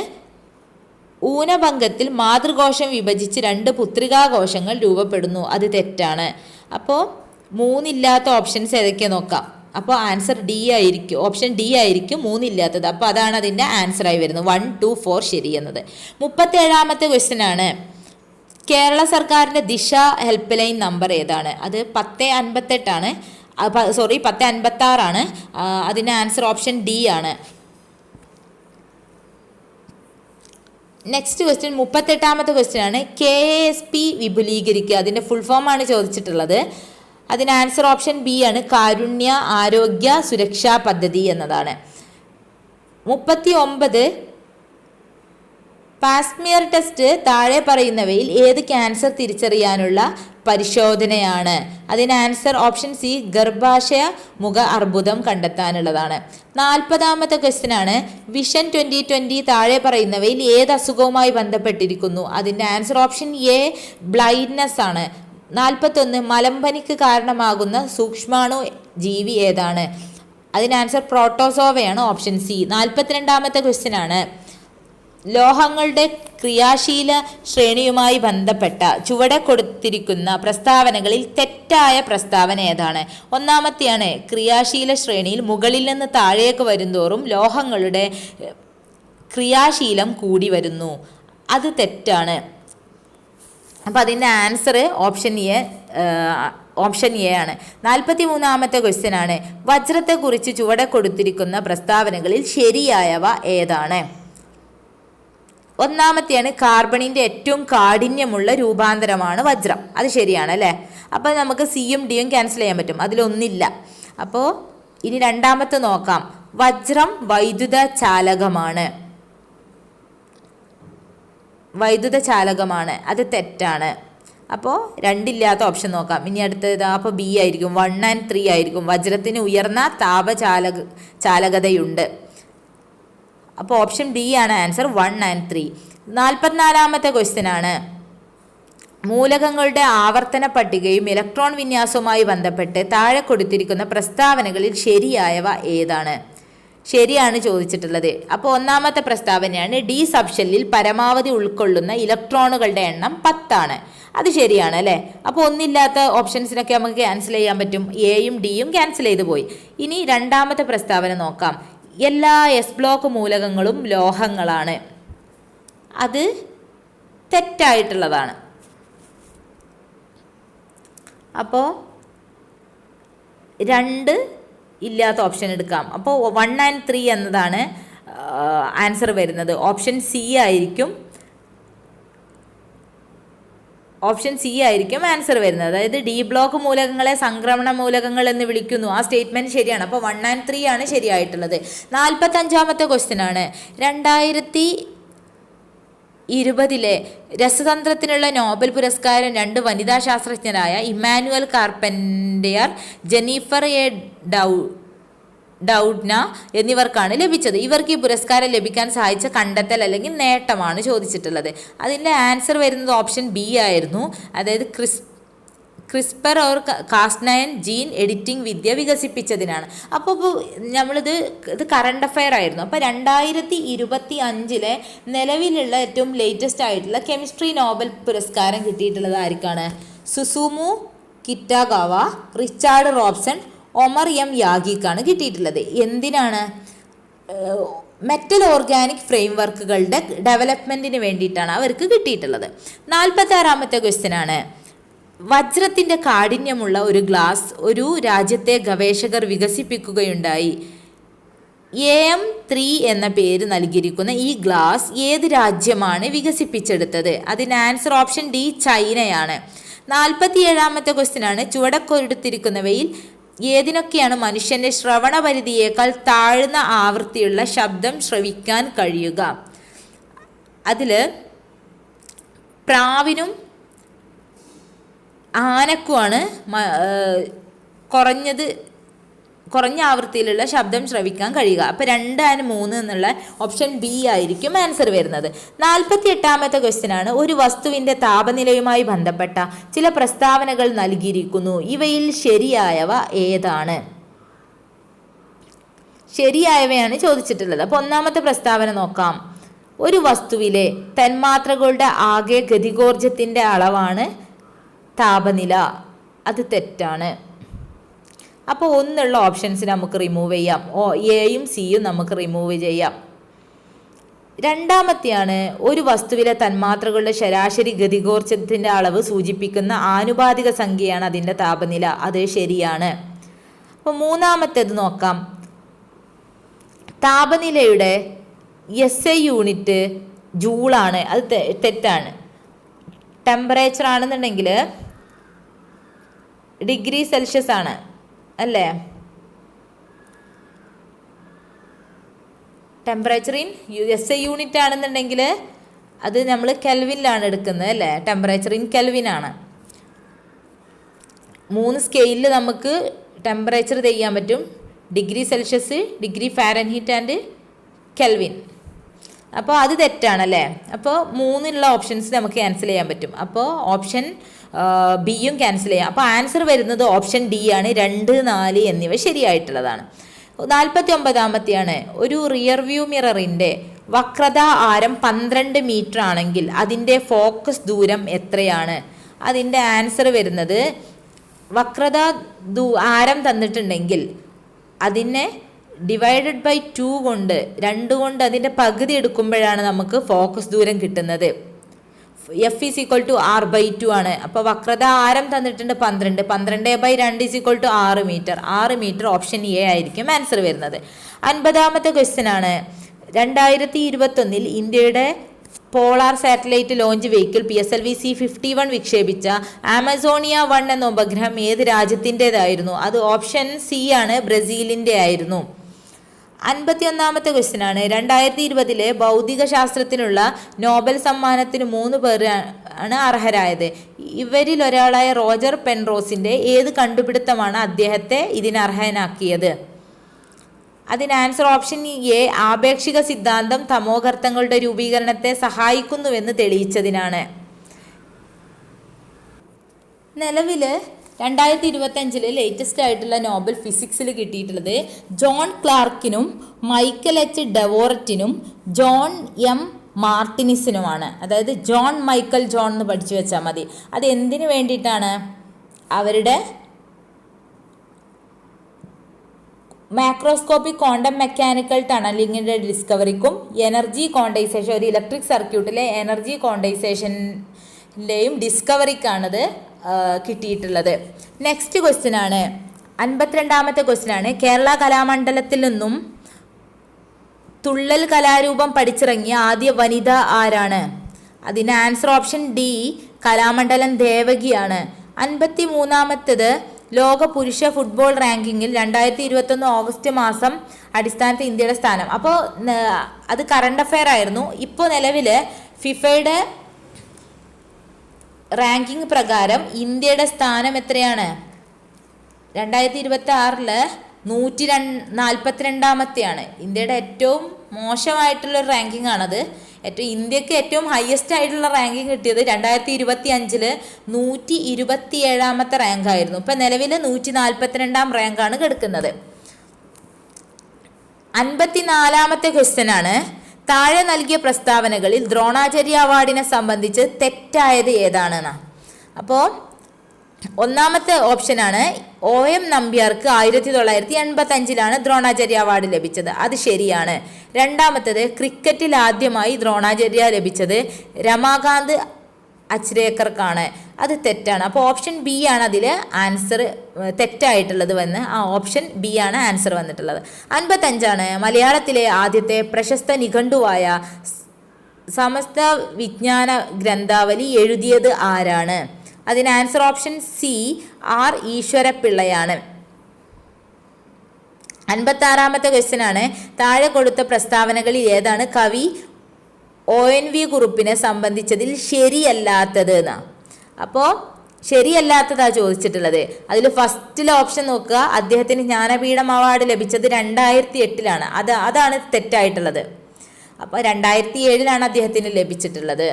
ഊനഭംഗത്തിൽ മാതൃകോശം വിഭജിച്ച് 2 പുത്രികാകോശങ്ങൾ രൂപപ്പെടുന്നു. അത് തെറ്റാണ്. അപ്പോൾ 3 ഇല്ലാത്ത ഓപ്ഷൻസ് ഏതൊക്കെയാണ് നോക്കാം. അപ്പോൾ ആൻസർ ഡി ആയിരിക്കും, ഓപ്ഷൻ ഡി ആയിരിക്കും 3 ഇല്ലാത്തത്. അപ്പോൾ അതാണ് അതിൻ്റെ ആൻസറായി വരുന്നത്. 1, 2, 4 ശരി എന്നത്. 37ാമത്തെ ക്വസ്റ്റ്യൻ ആണ് കേരള സർക്കാരിൻ്റെ ദിശ ഹെൽപ്പ് ലൈൻ നമ്പർ ഏതാണ്. അത് 1058 ആണ്, 1056 ആണ്. അതിൻ്റെ ആൻസർ ഓപ്ഷൻ ഡി ആണ്. നെക്സ്റ്റ് ക്വസ്റ്റ്യൻ 38ാമത്തെ ക്വസ്റ്റ്യൻ ആണ് KASP വിപുലീകരിക്കുക. അതിൻ്റെ ഫുൾ ഫോം ആണ് ചോദിച്ചിട്ടുള്ളത്. അതിന് ആൻസർ ഓപ്ഷൻ ബി ആണ്, കാരുണ്യ ആരോഗ്യ സുരക്ഷാ പദ്ധതി എന്നതാണ്. 39 പാസ്മിയർ ടെസ്റ്റ് താഴെ പറയുന്നവയിൽ ഏത് ക്യാൻസർ തിരിച്ചറിയാനുള്ള പരിശോധനയാണ്? അതിന് ആൻസർ ഓപ്ഷൻ സി, ഗർഭാശയ മുഖ അർബുദം കണ്ടെത്താനുള്ളതാണ്. 40ാമത്തെ ക്വസ്റ്റ്യൻ ആണ്, വിഷൻ 2020 താഴെ പറയുന്നവയിൽ ഏത് അസുഖവുമായി ബന്ധപ്പെട്ടിരിക്കുന്നു? അതിൻ്റെ ആൻസർ ഓപ്ഷൻ എ, ബ്ലൈൻഡ്നെസ് ആണ്. 41 മലമ്പനിക്ക് കാരണമാകുന്ന സൂക്ഷ്മാണു ജീവി ഏതാണ്? അതിന് ആൻസർ പ്രോട്ടോസോവയാണ്, ഓപ്ഷൻ സി. 42ാമത്തെ ക്വസ്റ്റ്യൻ ആണ്, ലോഹങ്ങളുടെ ക്രിയാശീല ശ്രേണിയുമായി ബന്ധപ്പെട്ട ചുവടെ കൊടുത്തിരിക്കുന്ന പ്രസ്താവനകളിൽ തെറ്റായ പ്രസ്താവന ഏതാണ്? ഒന്നാമത്തെയാണ്, ക്രിയാശീല ശ്രേണിയിൽ മുകളിൽ നിന്ന് താഴേക്ക് വരുന്തോറും ലോഹങ്ങളുടെ ക്രിയാശീലം കൂടി വരുന്നു. അത് തെറ്റാണ്. അപ്പോൾ അതിൻ്റെ ആൻസർ ഓപ്ഷൻ എ ആണ്. 43ാമത്തെ ക്വസ്റ്റ്യൻ ആണ്, വജ്രത്തെക്കുറിച്ച് ചുവടെ കൊടുത്തിരിക്കുന്ന പ്രസ്താവനകളിൽ ശരിയായവ ഏതാണ്? ഒന്നാമത്തെയാണ്, കാർബണിൻ്റെ ഏറ്റവും കാഠിന്യമുള്ള രൂപാന്തരമാണ് വജ്രം. അത് ശരിയാണ് അല്ലേ? അപ്പോൾ നമുക്ക് സിയും ഡിയും ക്യാൻസൽ ചെയ്യാൻ പറ്റും, അതിലൊന്നില്ല. അപ്പോൾ ഇനി രണ്ടാമത്തെ നോക്കാം. വജ്രം വൈദ്യുത ചാലകമാണ്. അത് തെറ്റാണ്. അപ്പോൾ രണ്ടില്ലാത്ത ഓപ്ഷൻ നോക്കാം. ഇനി അടുത്തത് അപ്പോൾ ബി ആയിരിക്കും, 1 and 3 ആയിരിക്കും. വജ്രത്തിന് ഉയർന്ന ചാലകതയുണ്ട്. അപ്പോൾ ഓപ്ഷൻ ബി ആണ് ആൻസർ, 1 and 3. 44ാമത്തെ ക്വസ്റ്റ്യൻ ആണ്, മൂലകങ്ങളുടെ ആവർത്തന പട്ടികയും ഇലക്ട്രോൺ വിന്യാസവുമായി ബന്ധപ്പെട്ട് താഴെ കൊടുത്തിരിക്കുന്ന പ്രസ്താവനകളിൽ ശരിയായവ ഏതാണ്? ശരിയാണ് ചോദിച്ചിട്ടുള്ളത്. അപ്പോൾ ഒന്നാമത്തെ പ്രസ്താവനയാണ്, ഡി സബ്ഷെല്ലിൽ പരമാവധി ഉൾക്കൊള്ളുന്ന ഇലക്ട്രോണുകളുടെ എണ്ണം 10 ആണ്. അത് ശരിയാണ് അല്ലേ? അപ്പോൾ ഒന്നില്ലാത്ത ഓപ്ഷൻസിനൊക്കെ നമുക്ക് ക്യാൻസൽ ചെയ്യാൻ പറ്റും. എയും ഡിയും ക്യാൻസൽ ചെയ്ത് പോയി. ഇനി രണ്ടാമത്തെ പ്രസ്താവന നോക്കാം. എല്ലാ എസ് ബ്ലോക്ക് മൂലകങ്ങളും ലോഹങ്ങളാണ്. അത് തെറ്റായിട്ടുള്ളതാണ്. അപ്പോൾ 2 ഇല്ലാത്ത ഓപ്ഷൻ എടുക്കാം. അപ്പോൾ 1 and 3 എന്നതാണ് ആൻസർ വരുന്നത്. ഓപ്ഷൻ സി ആയിരിക്കും ആൻസർ വരുന്നത്. അതായത് ഡി ബ്ലോക്ക് മൂലകങ്ങളെ സംക്രമണ മൂലകങ്ങൾ എന്ന് വിളിക്കുന്നു. ആ സ്റ്റേറ്റ്മെന്റ് ശരിയാണ്. അപ്പോൾ 1 and 3 ആണ് ശരിയായിട്ടുള്ളത്. 45ാമത്തെ ക്വസ്റ്റ്യൻ ആണ്, 2020 രസതന്ത്രത്തിനുള്ള നോബൽ പുരസ്കാരം 2 വനിതാ ശാസ്ത്രജ്ഞരായ Emmanuelle Charpentier, Jennifer A Doudna എന്നിവർക്കാണ് ലഭിച്ചത്. ഇവർക്ക് ഈ പുരസ്കാരം ലഭിക്കാൻ സഹായിച്ച കണ്ടെത്തൽ അല്ലെങ്കിൽ നേട്ടമാണ് ചോദിച്ചിട്ടുള്ളത്. അതിൻ്റെ ആൻസർ വരുന്നത് ഓപ്ഷൻ ബി ആയിരുന്നു. അതായത് ക്രിസ്പർ ഓർ കാസ്9 ജീൻ എഡിറ്റിംഗ് വിദ്യ വികസിപ്പിച്ചതിനാണ്. അപ്പോൾ ഇത് കറണ്ട് അഫെയർ ആയിരുന്നു. അപ്പോൾ 2025 നിലവിലുള്ള ഏറ്റവും ലേറ്റസ്റ്റ് ആയിട്ടുള്ള കെമിസ്ട്രി നോബൽ പുരസ്കാരം കിട്ടിയിട്ടുള്ളത് ആർക്കാണ്? Susumu Kitagawa, Richard Robson, Omar M യാഗിക്കാണ് കിട്ടിയിട്ടുള്ളത്. എന്തിനാണ്? മെറ്റൽ ഓർഗാനിക് ഫ്രെയിംവർക്കുകളുടെ ഡെവലപ്മെൻറ്റിന് വേണ്ടിയിട്ടാണ് അവർക്ക് കിട്ടിയിട്ടുള്ളത്. 46ാമത്തെ ക്വസ്റ്റ്യൻ ആണ്, വജ്രത്തിൻ്റെ കാഠിന്യമുള്ള ഒരു ഗ്ലാസ് ഒരു രാജ്യത്തെ ഗവേഷകർ വികസിപ്പിക്കുകയുണ്ടായി. AM3 എന്ന പേര് നൽകിയിരിക്കുന്ന ഈ ഗ്ലാസ് ഏത് രാജ്യമാണ് വികസിപ്പിച്ചെടുത്തത്? അതിന് ആൻസർ ഓപ്ഷൻ ഡി, ചൈനയാണ്. 47ാമത്തെ ക്വസ്റ്റ്യൻ ആണ്, ചുവടെ കൊടുത്തിരിക്കുന്നവയിൽ ഏതിനൊക്കെയാണ് മനുഷ്യൻ്റെ ശ്രവണ പരിധിയേക്കാൾ താഴ്ന്ന ആവൃത്തിയുള്ള ശബ്ദം ശ്രവിക്കാൻ കഴിയുക? അതിൽ പ്രാവിനും ആനക്കുമാണ് കുറഞ്ഞ ആവൃത്തിയിലുള്ള ശബ്ദം ശ്രവിക്കാൻ കഴിയുക. അപ്പോൾ 2 and 3 എന്നുള്ള ഓപ്ഷൻ ബി ആയിരിക്കും ആൻസർ വരുന്നത്. 48ാമത്തെ ക്വസ്റ്റ്യൻ ആണ്, ഒരു വസ്തുവിൻ്റെ താപനിലയുമായി ബന്ധപ്പെട്ട ചില പ്രസ്താവനകൾ നൽകിയിരിക്കുന്നു. ഇവയിൽ ശരിയായവ ഏതാണ്? ശരിയായവയാണ് ചോദിച്ചിട്ടുള്ളത്. അപ്പോൾ ഒന്നാമത്തെ പ്രസ്താവന നോക്കാം. ഒരു വസ്തുവിലെ തന്മാത്രകളുടെ ആകെ ഗതികോർജത്തിൻ്റെ അളവാണ് താപനില. അത് തെറ്റാണ്. അപ്പോൾ ഒന്നുള്ള ഓപ്ഷൻസ് നമുക്ക് റിമൂവ് ചെയ്യാം. എയും സിയും നമുക്ക് റിമൂവ് ചെയ്യാം. രണ്ടാമത്തെയാണ്, ഒരു വസ്തുവിലെ തന്മാത്രകളുടെ ശരാശരി ഗതികോർജത്തിൻ്റെ അളവ് സൂചിപ്പിക്കുന്ന ആനുപാതിക സംഖ്യയാണ് അതിൻ്റെ താപനില. അത് ശരിയാണ്. അപ്പോൾ മൂന്നാമത്തേത് നോക്കാം. താപനിലയുടെ SI യൂണിറ്റ് ജൂളാണ്. അത് തെറ്റാണ്. ടെമ്പറേച്ചർ ആണെന്നുണ്ടെങ്കിൽ ഡിഗ്രി സെൽഷ്യസ് ആണ് അല്ലേ? ടെമ്പറേച്ചർ ഇൻ SI യൂണിറ്റ് ആണെന്നുണ്ടെങ്കിൽ അത് നമ്മൾ കെൽവിനിലാണ് എടുക്കുന്നത് അല്ലേ? ടെമ്പറേച്ചർ ഇൻ കെൽവിൻ ആണ്. 3 സ്കെയിലിൽ നമുക്ക് ടെമ്പറേച്ചർ ചെയ്യാൻ പറ്റും: degree Celsius, degree Fahrenheit and kelvin. അപ്പോൾ അത് തെറ്റാണല്ലേ? അപ്പോൾ 3 ഓപ്ഷൻസ് നമുക്ക് ക്യാൻസൽ ചെയ്യാൻ പറ്റും. അപ്പോൾ ഓപ്ഷൻ ബിയും ക്യാൻസൽ ചെയ്യാം. അപ്പോൾ ആൻസർ വരുന്നത് ഓപ്ഷൻ ഡി ആണ്. 2, 4 എന്നിവ ശരിയായിട്ടുള്ളതാണ്. 49ാമത്തെയാണ്, ഒരു റിയർ വ്യൂ മിററിൻ്റെ വക്രത ആരം 12 മീറ്റർ ആണെങ്കിൽ അതിൻ്റെ ഫോക്കസ് ദൂരം എത്രയാണ്? അതിൻ്റെ ആൻസർ വരുന്നത്, വക്രത ആരം തന്നിട്ടുണ്ടെങ്കിൽ അതിനെ ഡിവൈഡഡ് ബൈ 2 കൊണ്ട് 2 കൊണ്ട് അതിൻ്റെ പകുതി എടുക്കുമ്പോഴാണ് നമുക്ക് ഫോക്കസ് ദൂരം കിട്ടുന്നത്. F = R/2 ആണ്. അപ്പോൾ വക്രത ആരം തന്നിട്ടുണ്ട് 12, 12/2 = 6 മീറ്റർ. 6 മീറ്റർ ഓപ്ഷൻ എ ആയിരിക്കും ആൻസർ വരുന്നത്. 50ാമത്തെ ക്വസ്റ്റ്യൻ ആണ്, 2021 ഇന്ത്യയുടെ polar satellite launch vehicle PSLV-C51 വിക്ഷേപിച്ച ആമസോണിയ 1 എന്ന ഉപഗ്രഹം ഏത് രാജ്യത്തിൻ്റെതായിരുന്നു? അത് ഓപ്ഷൻ സി ആണ്, ബ്രസീലിൻ്റെ ആയിരുന്നു. 51ാമത്തെ ക്വസ്റ്റ്യൻ ആണ്, 2020 ഭൗതിക ശാസ്ത്രത്തിനുള്ള നോബൽ സമ്മാനത്തിന് 3 പേർ ആണ് അർഹരായത്. ഇവരിൽ ഒരാളായ റോജർ പെൻറോസിൻ്റെ ഏത് കണ്ടുപിടുത്തമാണ് അദ്ദേഹത്തെ ഇതിന് അർഹനാക്കിയത്? അതിന് ആൻസർ ഓപ്ഷൻ എ, ആപേക്ഷിക സിദ്ധാന്തം തമോഗർത്തങ്ങളുടെ രൂപീകരണത്തെ സഹായിക്കുന്നുവെന്ന് തെളിയിച്ചതിനാണ്. നിലവിൽ 2025 ലേറ്റസ്റ്റ് ആയിട്ടുള്ള നോബൽ ഫിസിക്സിൽ കിട്ടിയിട്ടുള്ളത് ജോൺ ക്ലാർക്കിനും മൈക്കൽ H. ഡെവോററ്റിനും ജോൺ M. മാർട്ടിനിസിനുമാണ്. അതായത് ജോൺ മൈക്കൽ ജോൺ എന്ന് പഠിച്ചു വെച്ചാൽ മതി. അത് എന്തിനു വേണ്ടിയിട്ടാണ്? അവരുടെ മാക്രോസ്കോപ്പിക് ക്വാണ്ടം മെക്കാനിക്കൽ ടണലിങ്ങിൻ്റെ ഡിസ്കവറിക്കും എനർജി ക്വാണ്ടൈസേഷൻ, ഒരു ഇലക്ട്രിക് സർക്യൂട്ടിലെ എനർജി ക്വാണ്ടൈസേഷൻ്റെയും ഡിസ്കവറിക്കാണത് കിട്ടിയിട്ടുള്ളത്. നെക്സ്റ്റ് ക്വസ്റ്റ്യൻ ആണ്, 52ാമത്തെ ക്വസ്റ്റ്യൻ ആണ്, കേരള കലാമണ്ഡലത്തിൽ നിന്നും തുള്ളൽ കലാരൂപം പഠിച്ചിറങ്ങിയ ആദ്യ വനിത ആരാണ്? അതിന് ആൻസർ ഓപ്ഷൻ ഡി, കലാമണ്ഡലം ദേവകിയാണ്. 53ാമത്തേത്, ലോക പുരുഷ ഫുട്ബോൾ റാങ്കിങ്ങിൽ 2021 ഓഗസ്റ്റ് മാസം അടിസ്ഥാനത്തിൽ ഇന്ത്യയുടെ സ്ഥാനം. അപ്പോൾ അത് കറണ്ട് അഫെയർ ആയിരുന്നു. ഇപ്പോൾ നിലവിൽ ഫിഫയുടെ റാങ്കിങ് പ്രകാരം ഇന്ത്യയുടെ സ്ഥാനം എത്രയാണ്? 2026 142ാമത്തെയാണ്. ഇന്ത്യയുടെ ഏറ്റവും മോശമായിട്ടുള്ളൊരു റാങ്കിങ് ആണത്. ഇന്ത്യക്ക് ഏറ്റവും ഹയസ്റ്റ് ആയിട്ടുള്ള റാങ്കിങ് കിട്ടിയത് 2025 127ാമത്തെ റാങ്കായിരുന്നു. ഇപ്പം നിലവിൽ 142ാം റാങ്കാണ് കിടക്കുന്നത്. 54ാമത്തെ ക്വസ്റ്റ്യൻ ആണ്, താഴെ നൽകിയ പ്രസ്താവനകളിൽ ദ്രോണാചാര്യ അവാർഡിനെ സംബന്ധിച്ച് തെറ്റായത് ഏതാണെന്ന്. അപ്പോൾ ഒന്നാമത്തെ ഓപ്ഷനാണ്, OM നമ്പ്യാർക്ക് 1985 ദ്രോണാചാര്യ അവാർഡ് ലഭിച്ചത്. അത് ശരിയാണ്. രണ്ടാമത്തേത്, ക്രിക്കറ്റിൽ ആദ്യമായി ദ്രോണാചാര്യ ലഭിച്ചത് രമാകാന്ത് അച്രേക്കർക്കാണ്. അത് തെറ്റാണ്. അപ്പോൾ ഓപ്ഷൻ ബി ആണ് അതിൽ ആൻസർ തെറ്റായിട്ടുള്ളത് വന്ന് ആ ഓപ്ഷൻ ബി ആണ് ആൻസർ വന്നിട്ടുള്ളത്. 55ആണ്, മലയാളത്തിലെ ആദ്യത്തെ പ്രശസ്ത നിഘണ്ടുവായ സമസ്ത വിജ്ഞാന ഗ്രന്ഥാവലി എഴുതിയത് ആരാണ്? അതിന് ആൻസർ ഓപ്ഷൻ സി, R. ഈശ്വരപ്പിള്ളയാണ്. 56ാമത്തെ ക്വസ്റ്റ്യൻ ആണ്, താഴെ കൊടുത്ത പ്രസ്താവനകളിൽ ഏതാണ് കവി ONV കുറുപ്പിനെ സംബന്ധിച്ചതിൽ ശരിയല്ലാത്തത് എന്നാ. അപ്പോൾ ശരിയല്ലാത്തതാണ് ചോദിച്ചിട്ടുള്ളത്. അതിൽ ഫസ്റ്റിലെ ഓപ്ഷൻ നോക്കുക, അദ്ദേഹത്തിന് ജ്ഞാനപീഠം അവാർഡ് ലഭിച്ചത് 2008 അതാണ് തെറ്റായിട്ടുള്ളത്. അപ്പോൾ 2007 അദ്ദേഹത്തിന് ലഭിച്ചിട്ടുള്ളത്.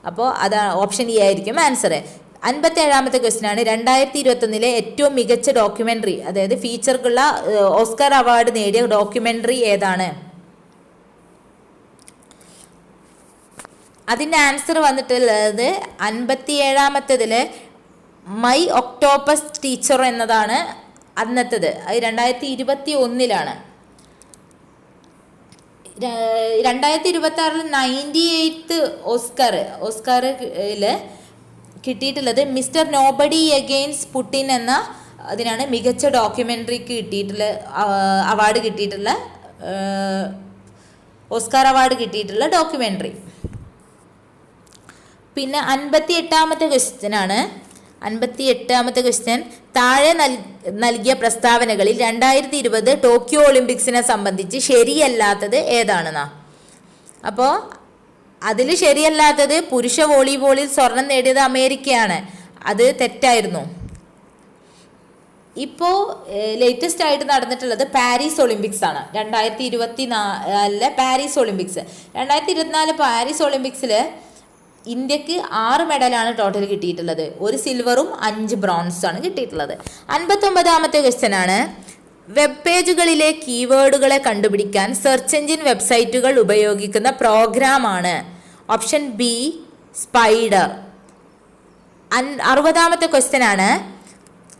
അപ്പോൾ അതാണ് ഓപ്ഷൻ ഇ ആയിരിക്കും ആൻസർ. 57ാമത്തെ ക്വസ്റ്റ്യൻ ആണ്, 2021 ഏറ്റവും മികച്ച ഡോക്യുമെൻ്ററി, അതായത് ഫീച്ചർക്കുള്ള ഓസ്കർ അവാർഡ് നേടിയ ഡോക്യുമെൻ്ററി ഏതാണ്? അതിൻ്റെ ആൻസർ വന്നിട്ടുള്ളത് 57ാമത്തേതിൽ മൈ ഒക്ടോപ്പസ് ടീച്ചർ എന്നതാണ് അന്നത്തേത്. അത് 2021 2026 98th ഓസ്കാറിൽ കിട്ടിയിട്ടുള്ളത് മിസ്റ്റർ നോബഡി എഗെയിൻസ്റ്റ് പുട്ടിൻ എന്ന അതിനാണ് മികച്ച ഡോക്യുമെൻ്ററിക്ക് കിട്ടിയിട്ടുള്ള അവാർഡ് കിട്ടിയിട്ടുള്ള ഓസ്കാർ അവാർഡ് കിട്ടിയിട്ടുള്ള ഡോക്യുമെൻ്ററി. പിന്നെ 58ാമത്തെ ക്വസ്റ്റ്യൻ ആണ്, 58ാമത്തെ ക്വസ്റ്റ്യൻ, താഴെ നൽകിയ പ്രസ്താവനകളിൽ 2020 ടോക്കിയോ ഒളിമ്പിക്സിനെ സംബന്ധിച്ച് ശരിയല്ലാത്തത് ഏതാണെന്നാ? അപ്പോൾ അതിൽ ശരിയല്ലാത്തത് പുരുഷ വോളിബോളിൽ സ്വർണം നേടിയത് അമേരിക്കയാണ്. അത് തെറ്റായിരുന്നു. ഇപ്പോൾ ലേറ്റസ്റ്റ് ആയിട്ട് നടന്നിട്ടുള്ളത് പാരീസ് ഒളിമ്പിക്സ് ആണ്. 2024 പാരീസ് ഒളിമ്പിക്സ്. 2024 പാരീസ് ഒളിമ്പിക്സിൽ ഇന്ത്യക്ക് 6 മെഡലാണ് ടോട്ടൽ കിട്ടിയിട്ടുള്ളത്. 1 സിൽവറും 5 ബ്രോൺസാണ് കിട്ടിയിട്ടുള്ളത്. 59ാമത്തെ ക്വസ്റ്റ്യൻ ആണ്, വെബ് പേജുകളിലെ കീവേഡുകളെ കണ്ടുപിടിക്കാൻ സെർച്ച് എഞ്ചിൻ വെബ്സൈറ്റുകൾ ഉപയോഗിക്കുന്ന പ്രോഗ്രാമാണ്. Option B spider. 60ാമത്തെ ക്വസ്റ്റ്യൻ ആണ്,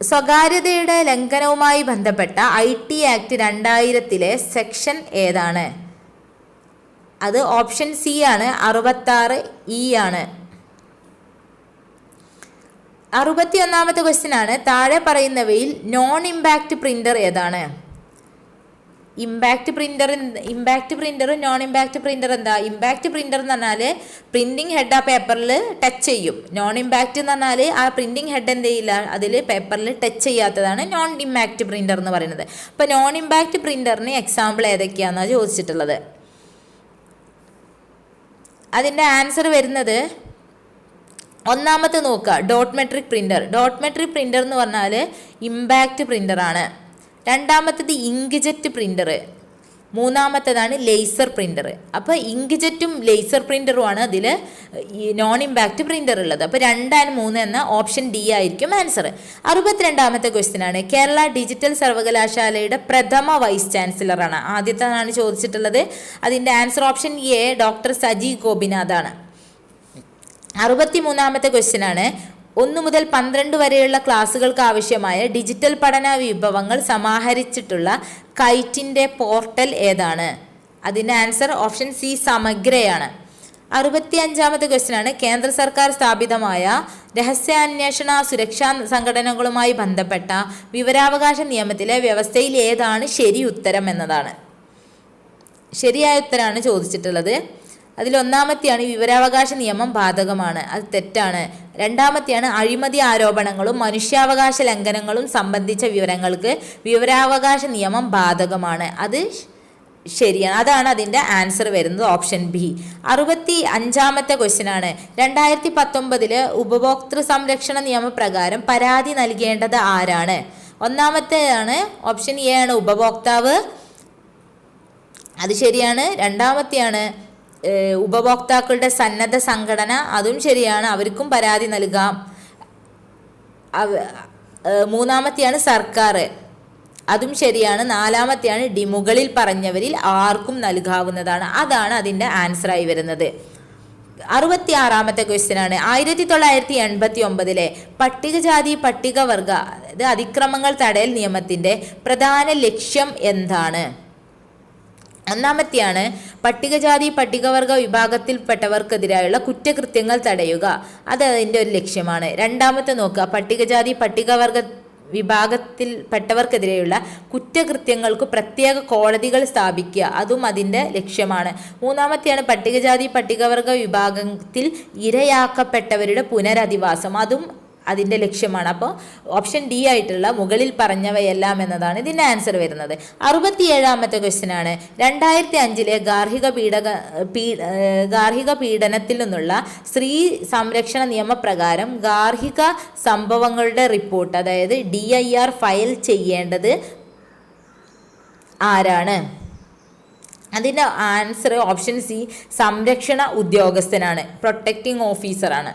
സ്വകാര്യതയുടെ ലംഘനവുമായി ബന്ധപ്പെട്ട IT ആക്ട് 2000 സെക്ഷൻ ഏതാണ്? അത് ഓപ്ഷൻ സി ആണ്, 66E ആണ്. 61ാമത്തെ ക്വസ്റ്റ്യൻ ആണ്, താഴെ പറയുന്നവയിൽ നോൺ ഇമ്പാക്റ്റ് പ്രിന്റർ ഏതാണ്? ഇമ്പാക്റ്റ് പ്രിന്ററും നോൺ ഇമ്പാക്റ്റ് പ്രിന്റർ എന്താ? ഇമ്പാക്റ്റ് പ്രിന്റർ എന്ന് പറഞ്ഞാൽ പ്രിന്റിംഗ് ഹെഡ് ആ പേപ്പറിൽ ടച്ച് ചെയ്യും. നോൺ ഇമ്പാക്റ്റ് എന്ന് പറഞ്ഞാൽ ആ പ്രിന്റിംഗ് ഹെഡ് എന്ത് ചെയ്യില്ല, അതിൽ പേപ്പറിൽ ടച്ച് ചെയ്യാത്തതാണ് നോൺ ഇമ്പാക്റ്റ് പ്രിന്റർ എന്ന് പറയുന്നത്. അപ്പോൾ നോൺ ഇമ്പാക്റ്റ് പ്രിന്ററിന് എക്സാമ്പിൾ ഏതൊക്കെയാണെന്നാണ് ചോദിച്ചിട്ടുള്ളത്. അതിൻ്റെ ആൻസർ വരുന്നത് ഒന്നാമത്തെ നോക്കുക, dot matrix printer. Dot matrix printer എന്ന് പറഞ്ഞാൽ ഇമ്പാക്റ്റ് പ്രിന്ററാണ്. രണ്ടാമത്തേത് ഇങ്ക്ജെറ്റ് പ്രിന്റർ. മൂന്നാമത്തേതാണ് ലേസർ പ്രിന്റർ. അപ്പോൾ ഇങ്ക്ജെറ്റും ലേസർ പ്രിന്ററുമാണ് അതിൽ നോൺ ഇമ്പാക്റ്റ് പ്രിന്റർ ഉള്ളത്. അപ്പോൾ 2 and 3 എന്ന ഓപ്ഷൻ ഡി ആയിരിക്കും ആൻസർ. 62ാമത്തെ ക്വസ്റ്റ്യൻ ആണ്, കേരള ഡിജിറ്റൽ സർവകലാശാലയുടെ പ്രഥമ വൈസ് ചാൻസലറാണ്. ആദ്യത്തേതാണ് ചോദിച്ചിട്ടുള്ളത്. അതിൻ്റെ answer option A doctor Saji ഗോപിനാഥാണ്. 63ാമത്തെ ക്വസ്റ്റ്യൻ ആണ്, 1 മുതൽ 12 വരെയുള്ള ക്ലാസ്സുകൾക്ക് ആവശ്യമായ ഡിജിറ്റൽ പഠന വിഭവങ്ങൾ സമാഹരിച്ചിട്ടുള്ള കൈറ്റിൻ്റെ പോർട്ടൽ ഏതാണ്? അതിൻ്റെ ആൻസർ ഓപ്ഷൻ സി സമഗ്രയാണ്. 65ാമത്തെ ക്വസ്റ്റ്യൻ ആണ്, കേന്ദ്ര സർക്കാർ സ്ഥാപിതമായ രഹസ്യാന്വേഷണ സുരക്ഷാ സംഘടനകളുമായി ബന്ധപ്പെട്ട വിവരാവകാശ നിയമത്തിലെ വ്യവസ്ഥയിൽ ഏതാണ് ശരി ഉത്തരം എന്നതാണ്. ശരിയായ ഉത്തരമാണ് ചോദിച്ചിട്ടുള്ളത്. അതിലൊന്നാമത്തെയാണ് വിവരാവകാശ നിയമം ബാധകമാണ്. അത് തെറ്റാണ്. രണ്ടാമത്തെയാണ് അഴിമതി ആരോപണങ്ങളും മനുഷ്യാവകാശ ലംഘനങ്ങളും സംബന്ധിച്ച വിവരങ്ങൾക്ക് വിവരാവകാശ നിയമം ബാധകമാണ്. അത് ശരിയാണ്. അതാണ് അതിൻ്റെ ആൻസർ വരുന്നത് ഓപ്ഷൻ ബി. 65ാമത്തെ ക്വസ്റ്റ്യൻ ആണ്, 2019 ഉപഭോക്തൃ സംരക്ഷണ നിയമപ്രകാരം പരാതി നൽകേണ്ടത് ആരാണ്? ഒന്നാമത്തേതാണ് ഓപ്ഷൻ എ ആണ് ഉപഭോക്താവ്. അത് ശരിയാണ്. രണ്ടാമത്തെയാണ് ഉപഭോക്താക്കളുടെ സന്നദ്ധ സംഘടന. അതും ശരിയാണ്, അവർക്കും പരാതി നൽകാം. മൂന്നാമത്തെയാണ് സർക്കാർ. അതും ശരിയാണ്. നാലാമത്തെയാണ് മുകളിൽ പറഞ്ഞവരിൽ ആർക്കും നൽകാവുന്നതാണ്. അതാണ് അതിൻ്റെ ആൻസറായി വരുന്നത്. 66ാമത്തെ ക്വസ്റ്റ്യൻ ആണ്, 1989 പട്ടികജാതി പട്ടികവർഗ അതിക്രമങ്ങൾ തടയൽ നിയമത്തിൻ്റെ പ്രധാന ലക്ഷ്യം എന്താണ്? ഒന്നാമത്തെയാണ് പട്ടികജാതി പട്ടികവർഗ വിഭാഗത്തിൽപ്പെട്ടവർക്കെതിരായുള്ള കുറ്റകൃത്യങ്ങൾ തടയുക. അത് അതിൻ്റെ ഒരു ലക്ഷ്യമാണ്. രണ്ടാമത്തെ നോക്കുക, പട്ടികജാതി പട്ടികവർഗ വിഭാഗത്തിൽപ്പെട്ടവർക്കെതിരെയുള്ള കുറ്റകൃത്യങ്ങൾക്ക് പ്രത്യേക കോടതികൾ സ്ഥാപിക്കുക. അതും അതിൻ്റെ ലക്ഷ്യമാണ്. മൂന്നാമത്തെയാണ് പട്ടികജാതി പട്ടികവർഗ വിഭാഗത്തിൽ ഇരയാക്കപ്പെട്ടവരുടെ പുനരധിവാസം. അതും അതിൻ്റെ ലക്ഷ്യമാണ്. അപ്പോൾ ഓപ്ഷൻ ഡി ആയിട്ടുള്ള മുകളിൽ പറഞ്ഞവയെല്ലാം എന്നതാണ് ഇതിൻ്റെ ആൻസർ വരുന്നത്. 67ാമത്തെ ക്വസ്റ്റ്യൻ ആണ്, 2005 ഗാർഹിക പീഡനത്തിൽ നിന്നുള്ള സ്ത്രീ സംരക്ഷണ നിയമപ്രകാരം ഗാർഹിക സംഭവങ്ങളുടെ റിപ്പോർട്ട്, അതായത് DIR ഫയൽ ചെയ്യേണ്ടത് ആരാണ്? അതിൻ്റെ ആൻസർ ഓപ്ഷൻ സി സംരക്ഷണ ഉദ്യോഗസ്ഥനാണ്, പ്രൊട്ടക്റ്റിംഗ് ഓഫീസറാണ്.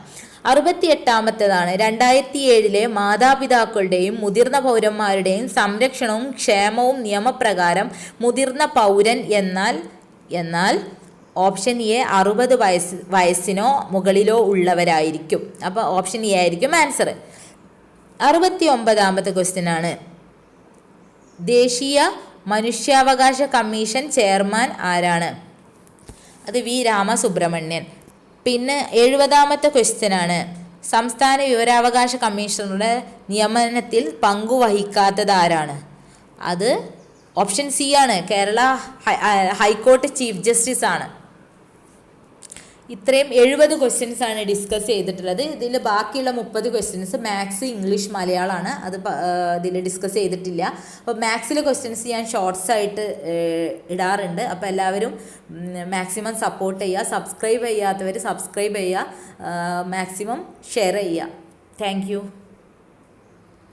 68ാമത്തേതാണ്, 2007 മാതാപിതാക്കളുടെയും മുതിർന്ന പൗരന്മാരുടെയും സംരക്ഷണവും ക്ഷേമവും നിയമപ്രകാരം മുതിർന്ന പൗരൻ എന്നാൽ ഓപ്ഷൻ എ 60 വയസ്സിനോ മുകളിലോ ഉള്ളവരായിരിക്കും. അപ്പോൾ ഓപ്ഷൻ എ ആയിരിക്കും ആൻസർ. 69ാമത്തെ ക്വസ്റ്റ്യൻ ആണ്, ദേശീയ മനുഷ്യാവകാശ കമ്മീഷൻ ചെയർമാൻ ആരാണ്? അത് വി രാമസുബ്രഹ്മണ്യൻ. പിന്നെ 70ാമത്തെ ക്വസ്റ്റ്യൻ ആണ്, സംസ്ഥാന വിവരാവകാശ കമ്മീഷണറുടെ നിയമനത്തിൽ പങ്കുവഹിക്കാത്തത് ആരാണ്? അത് ഓപ്ഷൻ സി ആണ്, കേരള ഹൈക്കോടതി ചീഫ് ജസ്റ്റിസ് ആണ്. ഇത്രയും 70 ക്വസ്റ്റ്യൻസ് ആണ് ഡിസ്കസ് ചെയ്തിട്ടുള്ളത്. ഇതിൽ ബാക്കിയുള്ള 30 ക്വസ്റ്റ്യൻസ് മാത്സ്, ഇംഗ്ലീഷ്, മലയാളമാണ്. അത് ഇതിൽ ഡിസ്കസ് ചെയ്തിട്ടില്ല. അപ്പോൾ മാത്സിലെ ക്വസ്റ്റ്യൻസ് ഞാൻ ഷോർട്സ് ആയിട്ട് ഇടാറുണ്ട്. അപ്പോൾ എല്ലാവരും മാക്സിമം സപ്പോർട്ട് ചെയ്യുക. സബ്സ്ക്രൈബ് ചെയ്യാത്തവർ സബ്സ്ക്രൈബ് ചെയ്യുക, മാക്സിമം ഷെയർ ചെയ്യുക. Thank you.